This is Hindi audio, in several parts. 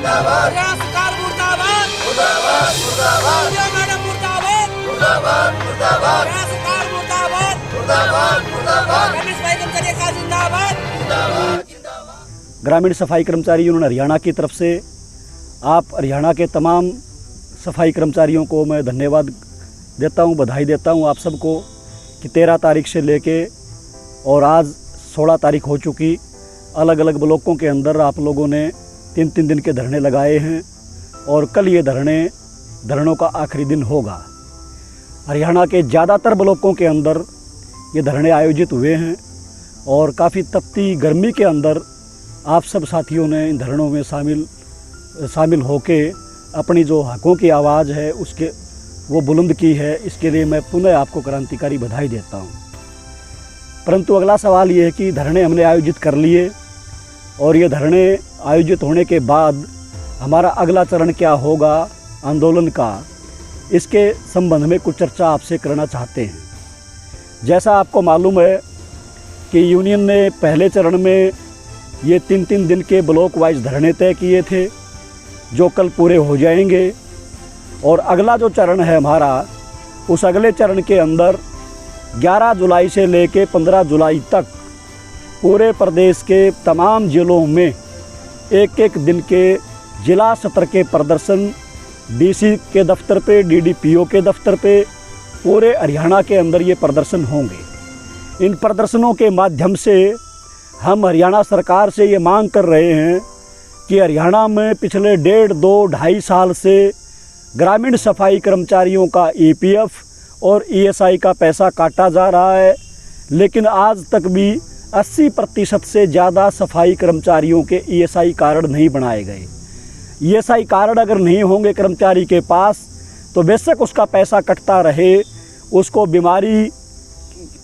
हरियाणा सरकार मुर्दाबाद, मैडम मुर्दाबाद, हरियाणा सरकार मुर्दाबाद, ग्रामीण सफाई कर्मचारी का जिंदाबाद। ग्रामीण सफाई कर्मचारी यूनियन हरियाणा की तरफ से आप हरियाणा के तमाम सफाई कर्मचारियों को मैं धन्यवाद देता हूं, बधाई देता हूं आप सबको कि 13 तारीख से लेके और आज 16 तारीख हो चुकी, अलग अलग ब्लॉकों के अंदर आप लोगों ने 3-3 दिन के धरने लगाए हैं और कल ये धरनों का आखिरी दिन होगा। हरियाणा के ज़्यादातर ब्लॉकों के अंदर ये धरने आयोजित हुए हैं और काफ़ी तपती गर्मी के अंदर आप सब साथियों ने इन धरनों में शामिल होके अपनी जो हकों की आवाज़ है उसके वो बुलंद की है। इसके लिए मैं पुनः आपको क्रांतिकारी बधाई देता हूँ। परंतु अगला सवाल ये है कि धरने हमने आयोजित कर लिए और ये धरने आयोजित होने के बाद हमारा अगला चरण क्या होगा आंदोलन का, इसके संबंध में कुछ चर्चा आपसे करना चाहते हैं। जैसा आपको मालूम है कि यूनियन ने पहले चरण में ये 3-3 दिन के ब्लॉक वाइज धरने तय किए थे जो कल पूरे हो जाएंगे और अगला जो चरण है हमारा, उस अगले चरण के अंदर 11 जुलाई से लेके 15 जुलाई तक पूरे प्रदेश के तमाम ज़िलों में एक दिन के ज़िला स्तर के प्रदर्शन डीसी के दफ्तर पे, डीडीपीओ के दफ्तर पे, पूरे हरियाणा के अंदर ये प्रदर्शन होंगे। इन प्रदर्शनों के माध्यम से हम हरियाणा सरकार से ये मांग कर रहे हैं कि हरियाणा में पिछले 1.5-2-2.5 साल से ग्रामीण सफाई कर्मचारियों का ईपीएफ और ईएसआई का पैसा काटा जा रहा है, लेकिन आज तक भी 80% से ज़्यादा सफाई कर्मचारियों के ईएसआई कार्ड नहीं बनाए गए। ईएसआई कार्ड अगर नहीं होंगे कर्मचारी के पास तो बेशक उसका पैसा कटता रहे, उसको बीमारी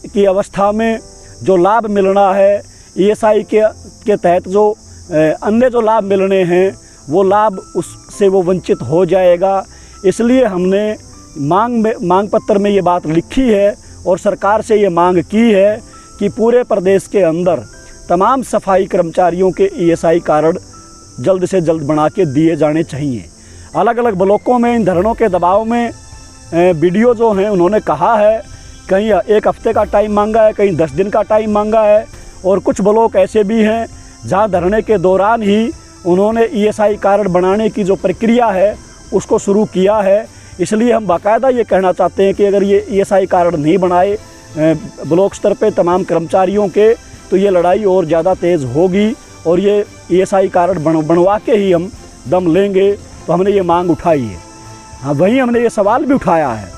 की अवस्था में जो लाभ मिलना है ईएसआई के तहत, जो अन्य जो लाभ मिलने हैं वो लाभ उससे वो वंचित हो जाएगा। इसलिए हमने मांग पत्र में ये बात लिखी है और सरकार से ये मांग की है कि पूरे प्रदेश के अंदर तमाम सफाई कर्मचारियों के ईएसआई कार्ड जल्द से जल्द बना के दिए जाने चाहिए। अलग अलग ब्लॉकों में इन धरनों के दबाव में बीडीओ जो हैं उन्होंने कहा है, कहीं 1 हफ्ते का टाइम मांगा है, कहीं 10 दिन का टाइम मांगा है और कुछ ब्लॉक ऐसे भी हैं जहां धरने के दौरान ही उन्होंने ईएसआई कार्ड बनाने की जो प्रक्रिया है उसको शुरू किया है। इसलिए हम बाकायदा ये कहना चाहते हैं कि अगर ये ईएसआई कार्ड नहीं बनाए ब्लॉक स्तर पे तमाम कर्मचारियों के, तो ये लड़ाई और ज़्यादा तेज़ होगी और ये ईएसआई कार्ड बनवा के ही हम दम लेंगे। तो हमने ये मांग उठाई है। हाँ, वहीं हमने ये सवाल भी उठाया है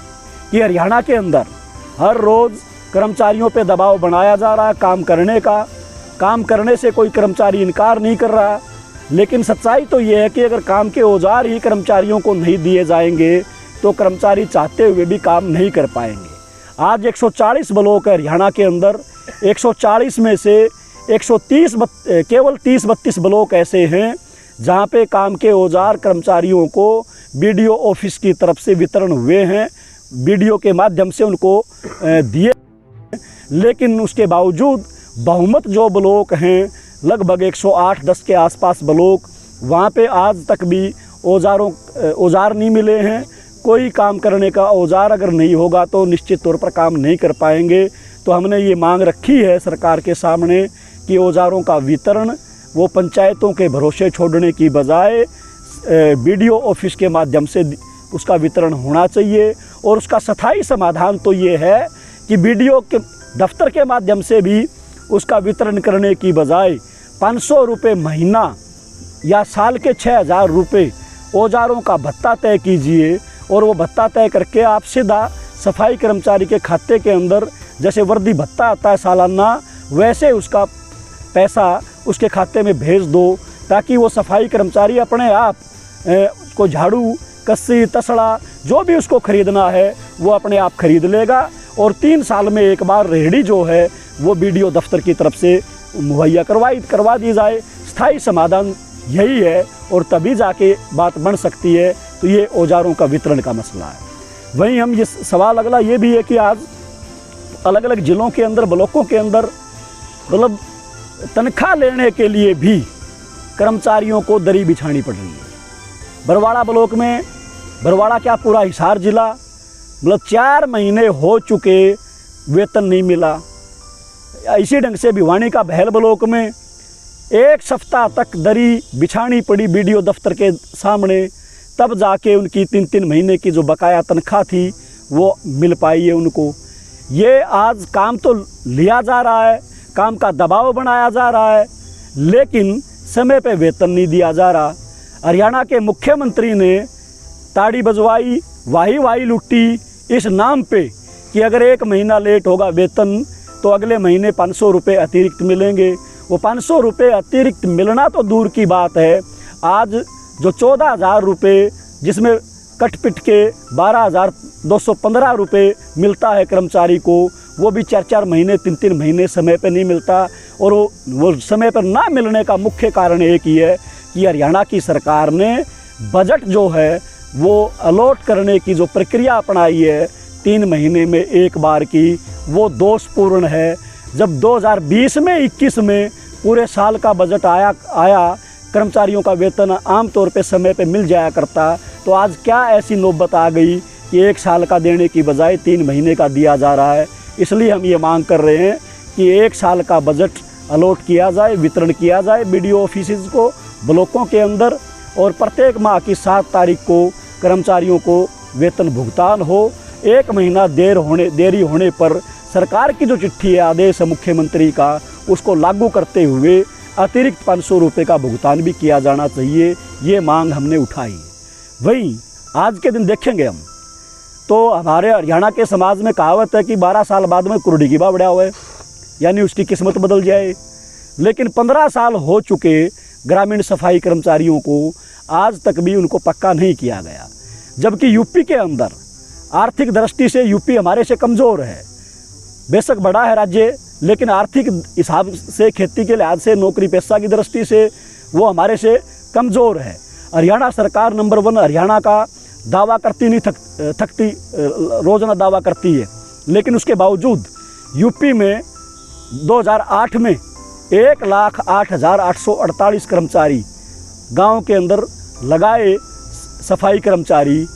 कि हरियाणा के अंदर हर रोज़ कर्मचारियों पे दबाव बनाया जा रहा है काम करने का। काम करने से कोई कर्मचारी इनकार नहीं कर रहा, लेकिन सच्चाई तो ये है कि अगर काम के औजार ही कर्मचारियों को नहीं दिए जाएंगे तो कर्मचारी चाहते हुए भी काम नहीं कर पाएंगे। आज 140 ब्लॉक है हरियाणा के अंदर, 140 में से 130 केवल 30-32 ब्लॉक ऐसे हैं जहाँ पे काम के औजार कर्मचारियों को बीडीओ ऑफिस की तरफ से वितरण हुए हैं, बीडीओ के माध्यम से उनको दिए। लेकिन उसके बावजूद बहुमत जो ब्लॉक हैं, लगभग 108-10 के आसपास ब्लॉक, वहाँ पे आज तक भी औजार नहीं मिले हैं। कोई काम करने का औजार अगर नहीं होगा तो निश्चित तौर पर काम नहीं कर पाएंगे। तो हमने ये मांग रखी है सरकार के सामने कि औजारों का वितरण वो पंचायतों के भरोसे छोड़ने की बजाय बीडीओ ऑफिस के माध्यम से उसका वितरण होना चाहिए। और उसका स्थायी समाधान तो ये है कि बीडीओ के दफ्तर के माध्यम से भी उसका वितरण करने की बजाय 500 रुपये महीना या साल के 6,000 रुपये औजारों का भत्ता तय कीजिए और वो भत्ता तय करके आप सीधा सफाई कर्मचारी के खाते के अंदर, जैसे वर्दी भत्ता आता है सालाना, वैसे उसका पैसा उसके खाते में भेज दो, ताकि वो सफाई कर्मचारी अपने आप को झाड़ू, कस्सी, तसड़ा जो भी उसको ख़रीदना है वो अपने आप ख़रीद लेगा और 3 साल में एक बार रेहड़ी जो है वो बीडीओ दफ्तर की तरफ से मुहैया करवा दी जाए। स्थायी समाधान यही है और तभी जाके बात बन सकती है। तो ये औजारों का वितरण का मसला है। वहीं हम ये सवाल अगला ये भी है कि आज अलग अलग ज़िलों के अंदर, ब्लॉकों के अंदर मतलब तनख्वाह लेने के लिए भी कर्मचारियों को दरी बिछानी पड़ रही है। बरवाड़ा ब्लॉक में, बरवाड़ा क्या पूरा हिसार जिला, मतलब 4 महीने हो चुके वेतन नहीं मिला। इसी ढंग से भिवानी का बहल ब्लॉक में 1 सप्ताह तक दरी बिछानी पड़ी बीडीओ दफ्तर के सामने, तब जाके उनकी 3-3 महीने की जो बकाया तनख्वाह थी वो मिल पाई है उनको। ये आज काम तो लिया जा रहा है, काम का दबाव बनाया जा रहा है, लेकिन समय पे वेतन नहीं दिया जा रहा। हरियाणा के मुख्यमंत्री ने ताड़ी बजवाई, वाही वाही लुटी इस नाम पे कि अगर 1 महीना लेट होगा वेतन तो अगले महीने 500 रुपये अतिरिक्त मिलेंगे। वो 500 रुपये अतिरिक्त मिलना तो दूर की बात है, आज जो 14,000 रुपये जिसमें कट पिट के 12,215 रुपये मिलता है कर्मचारी को, वो भी 4-4 महीने 3-3 महीने समय पर नहीं मिलता। और वो समय पर ना मिलने का मुख्य कारण एक ही है कि हरियाणा की सरकार ने बजट जो है वो अलॉट करने की जो प्रक्रिया अपनाई है 3 महीने में एक बार की, वो दोषपूर्ण है। जब 2020 में 21 में पूरे साल का बजट आया कर्मचारियों का वेतन आमतौर पे समय पे मिल जाया करता, तो आज क्या ऐसी नौबत आ गई कि 1 साल का देने की बजाय 3 महीने का दिया जा रहा है। इसलिए हम ये मांग कर रहे हैं कि 1 साल का बजट अलॉट किया जाए, वितरण किया जाए बीडीओ ऑफिसेज को, ब्लॉकों के अंदर, और प्रत्येक माह की 7 तारीख को कर्मचारियों को वेतन भुगतान हो। 1 महीना देरी होने पर सरकार की जो चिट्ठी है, आदेश है मुख्यमंत्री का, उसको लागू करते हुए अतिरिक्त 500 रुपये का भुगतान भी किया जाना चाहिए। ये मांग हमने उठाई। वहीं आज के दिन देखेंगे हम तो हमारे हरियाणा के समाज में कहावत है कि 12 साल बाद में कुर्डी की बावड़ा हुआ है, यानी उसकी किस्मत बदल जाए। लेकिन 15 साल हो चुके ग्रामीण सफाई कर्मचारियों को आज तक भी उनको पक्का नहीं किया गया, जबकि यूपी के अंदर आर्थिक दृष्टि से यूपी हमारे से कमज़ोर है। बेशक बड़ा है राज्य, लेकिन आर्थिक हिसाब से, खेती के लिहाज से, नौकरी पेशा की दृष्टि से वो हमारे से कमज़ोर है। हरियाणा सरकार नंबर 1 हरियाणा का दावा करती नहीं थकती, रोज़ाना दावा करती है, लेकिन उसके बावजूद यूपी में 2008 में 1,08,848 कर्मचारी गांव के अंदर लगाए सफाई कर्मचारी,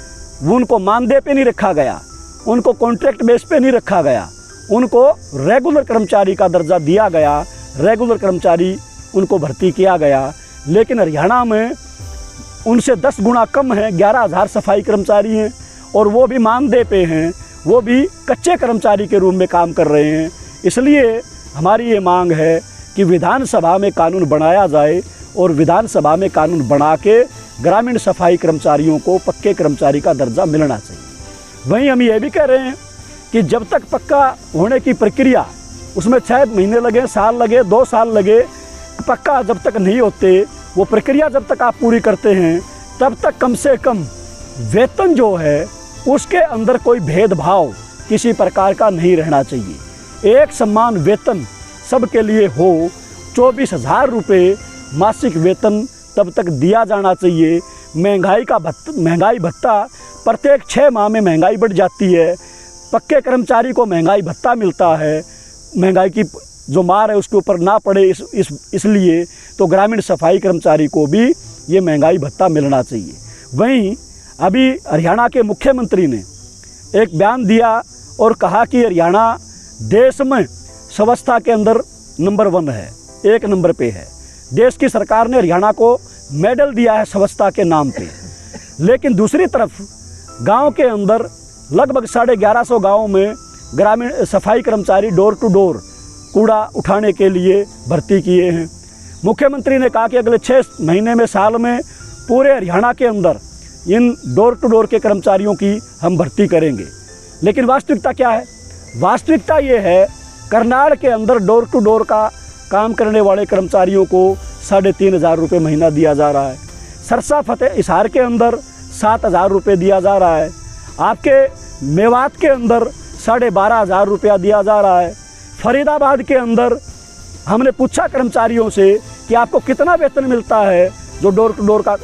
उनको मानदेय पे नहीं रखा गया, उनको कॉन्ट्रैक्ट बेस पे नहीं रखा गया, उनको रेगुलर कर्मचारी का दर्जा दिया गया, रेगुलर कर्मचारी उनको भर्ती किया गया। लेकिन हरियाणा में उनसे 10 गुना कम है, 11,000 सफाई कर्मचारी हैं, और वो भी मानदेय पे हैं, वो भी कच्चे कर्मचारी के रूप में काम कर रहे हैं। इसलिए हमारी ये मांग है कि विधानसभा में कानून बनाया जाए, और विधानसभा में कानून बना के ग्रामीण सफाई कर्मचारियों को पक्के कर्मचारी का दर्जा मिलना चाहिए। वहीं हम ये भी कह रहे हैं कि जब तक पक्का होने की प्रक्रिया, उसमें 6 महीने लगे, साल लगे, 2 साल लगे, पक्का जब तक नहीं होते, वो प्रक्रिया जब तक आप पूरी करते हैं, तब तक कम से कम वेतन जो है उसके अंदर कोई भेदभाव किसी प्रकार का नहीं रहना चाहिए। एक समान वेतन सबके लिए हो। 24,000 रुपये मासिक वेतन तब तक दिया जाना चाहिए। महंगाई भत्ता प्रत्येक 6 माह में महंगाई बढ़ जाती है, पक्के कर्मचारी को महंगाई भत्ता मिलता है, महंगाई की जो मार है उसके ऊपर ना पड़े इसलिए तो ग्रामीण सफाई कर्मचारी को भी ये महंगाई भत्ता मिलना चाहिए। वहीं अभी हरियाणा के मुख्यमंत्री ने एक बयान दिया और कहा कि हरियाणा देश में स्वच्छता के अंदर नंबर 1 है, 1 नंबर पे है। देश की सरकार ने हरियाणा को मेडल दिया है स्वच्छता के नाम पे। लेकिन दूसरी तरफ गांव के अंदर लगभग 1150 गाँव में ग्रामीण सफाई कर्मचारी डोर टू डोर कूड़ा उठाने के लिए भर्ती किए हैं। मुख्यमंत्री ने कहा कि अगले 6 महीने में, साल में पूरे हरियाणा के अंदर इन डोर टू डोर के कर्मचारियों की हम भर्ती करेंगे। लेकिन वास्तविकता क्या है? वास्तविकता ये है, करनाल के अंदर डोर टू डोर का काम करने वाले कर्मचारियों को 3,500 रुपये महीना दिया जा रहा है। सरसा फतेह हिसार के अंदर 7,000 रुपये दिया जा रहा है। आपके मेवात के अंदर 12,500 रुपया दिया जा रहा है। फरीदाबाद के अंदर हमने पूछा कर्मचारियों से कि आपको कितना वेतन मिलता है जो डोर टू डोर का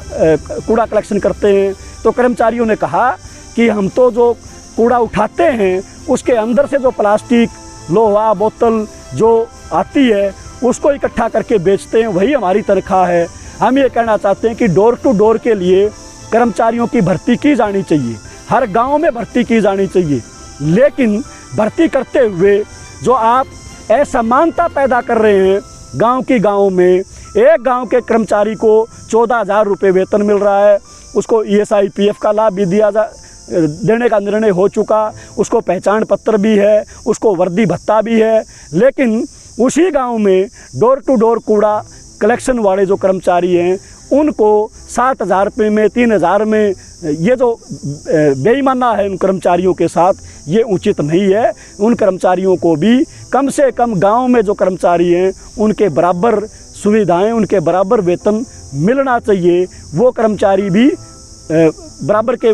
कूड़ा कलेक्शन करते हैं, तो कर्मचारियों ने कहा कि हम तो जो कूड़ा उठाते हैं उसके अंदर से जो प्लास्टिक, लोहा, बोतल जो आती है उसको इकट्ठा करके बेचते हैं, वही हमारी तनख्वाह है। हम ये कहना चाहते हैं कि डोर टू डोर के लिए कर्मचारियों की भर्ती की जानी चाहिए, हर गांव में भर्ती की जानी चाहिए। लेकिन भर्ती करते हुए जो आप असमानता पैदा कर रहे हैं, गांव में एक गांव के कर्मचारी को 14,000 रुपये वेतन मिल रहा है, उसको ESI PF का लाभ भी देने का निर्णय हो चुका, उसको पहचान पत्र भी है, उसको वर्दी भत्ता भी है। लेकिन उसी गांव में डोर टू डोर कूड़ा कलेक्शन वाले जो कर्मचारी हैं उनको 7,000 रुपये में, 3,000 में, ये जो बेईमाना है उन कर्मचारियों के साथ, ये उचित नहीं है। उन कर्मचारियों को भी कम से कम गांव में जो कर्मचारी हैं उनके बराबर सुविधाएं, उनके बराबर वेतन मिलना चाहिए। वो कर्मचारी भी बराबर के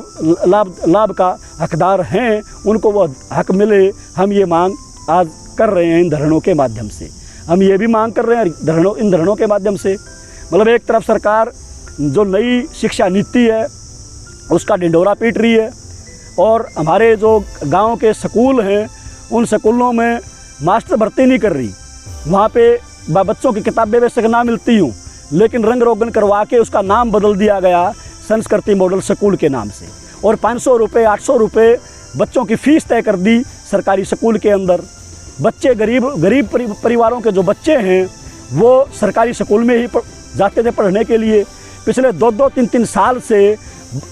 लाभ का हकदार हैं, उनको वो हक मिले। हम ये मांग आज कर रहे हैं इन धरनों के माध्यम से। हम ये भी मांग कर रहे हैं इन धरनों के माध्यम से, मतलब एक तरफ सरकार जो नई शिक्षा नीति है उसका ढिंढोरा पीट रही है, और हमारे जो गांव के स्कूल हैं उन स्कूलों में मास्टर भर्ती नहीं कर रही। वहाँ पे बच्चों की किताबें बेशक ना मिलती हूँ, लेकिन रंग रोगन करवा के उसका नाम बदल दिया गया संस्कृति मॉडल स्कूल के नाम से, और 500 रुपये 800 रुपये बच्चों की फ़ीस तय कर दी सरकारी स्कूल के अंदर। बच्चे गरीब परिवारों के जो बच्चे हैं वो सरकारी स्कूल में ही जाते थे पढ़ने के लिए। पिछले 2-2, 3-3 साल से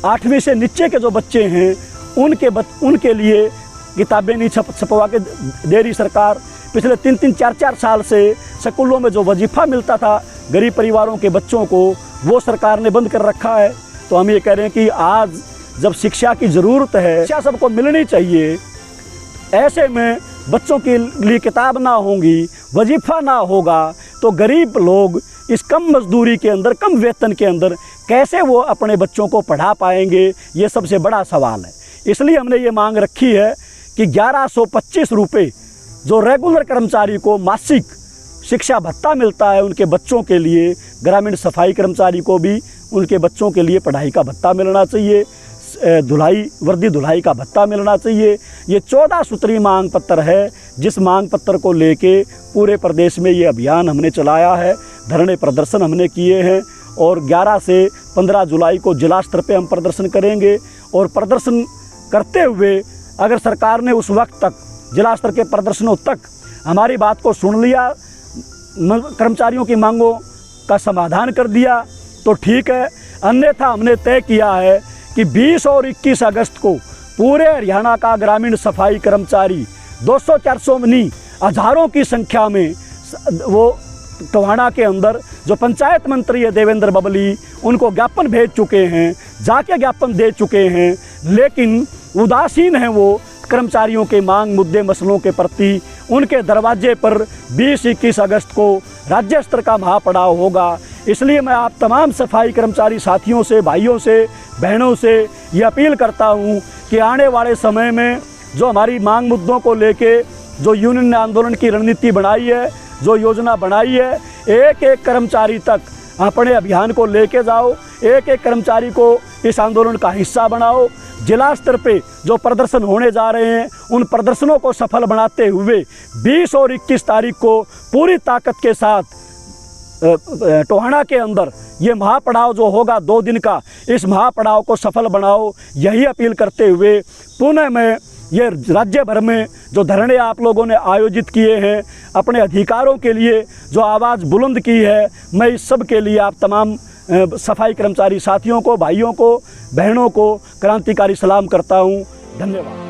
8वीं से नीचे के जो बच्चे हैं उनके लिए किताबें नहीं छपवा के दे रही सरकार। पिछले 3-3, 4-4 साल से स्कूलों में जो वजीफ़ा मिलता था गरीब परिवारों के बच्चों को, वो सरकार ने बंद कर रखा है। तो हम ये कह रहे हैं कि आज जब शिक्षा की ज़रूरत है, शिक्षा सबको मिलनी चाहिए, ऐसे में बच्चों के लिए किताब ना होंगी, वजीफ़ा ना होगा, तो गरीब लोग इस कम मजदूरी के अंदर, कम वेतन के अंदर कैसे वो अपने बच्चों को पढ़ा पाएंगे, ये सबसे बड़ा सवाल है। इसलिए हमने ये मांग रखी है कि 1125 रुपये जो रेगुलर कर्मचारी को मासिक शिक्षा भत्ता मिलता है, उनके बच्चों के लिए, ग्रामीण सफाई कर्मचारी को भी उनके बच्चों के लिए पढ़ाई का भत्ता मिलना चाहिए, वर्दी धुलाई का भत्ता मिलना चाहिए। ये 14 सूत्री मांग पत्र है, जिस मांग पत्र को लेके पूरे प्रदेश में ये अभियान हमने चलाया है, धरने प्रदर्शन हमने किए हैं, और 11 से 15 जुलाई को जिला स्तर पे हम प्रदर्शन करेंगे। और प्रदर्शन करते हुए अगर सरकार ने उस वक्त तक, जिला स्तर के प्रदर्शनों तक हमारी बात को सुन लिया, कर्मचारियों की मांगों का समाधान कर दिया तो ठीक है, अन्यथा हमने तय किया है कि 20 और 21 अगस्त को पूरे हरियाणा का ग्रामीण सफाई कर्मचारी 200-400 नहीं, हज़ारों की संख्या में वो टोहाना के अंदर जो पंचायत मंत्री है देवेंद्र बबली, उनको ज्ञापन भेज चुके हैं, जाके ज्ञापन दे चुके हैं, लेकिन उदासीन हैं वो कर्मचारियों के मांग मुद्दे मसलों के प्रति। उनके दरवाजे पर 20-21 अगस्त को राज्य स्तर का महापड़ाव होगा। इसलिए मैं आप तमाम सफाई कर्मचारी साथियों से, भाइयों से, बहनों से ये अपील करता हूँ कि आने वाले समय में जो हमारी मांग मुद्दों को लेके जो यूनियन ने आंदोलन की रणनीति बनाई है, जो योजना बनाई है, एक एक कर्मचारी तक अपने अभियान को लेके जाओ, एक एक कर्मचारी को इस आंदोलन का हिस्सा बनाओ। जिला स्तर पे जो प्रदर्शन होने जा रहे हैं उन प्रदर्शनों को सफल बनाते हुए 20 और 21 तारीख को पूरी ताकत के साथ टोहाना के अंदर ये महापड़ाव जो होगा 2 दिन का, इस महापड़ाव को सफल बनाओ। यही अपील करते हुए पुनः मैं ये राज्य भर में जो धरने आप लोगों ने आयोजित किए हैं, अपने अधिकारों के लिए जो आवाज़ बुलंद की है, मैं इस सब के लिए आप तमाम सफाई कर्मचारी साथियों को, भाइयों को, बहनों को क्रांतिकारी सलाम करता हूँ। धन्यवाद।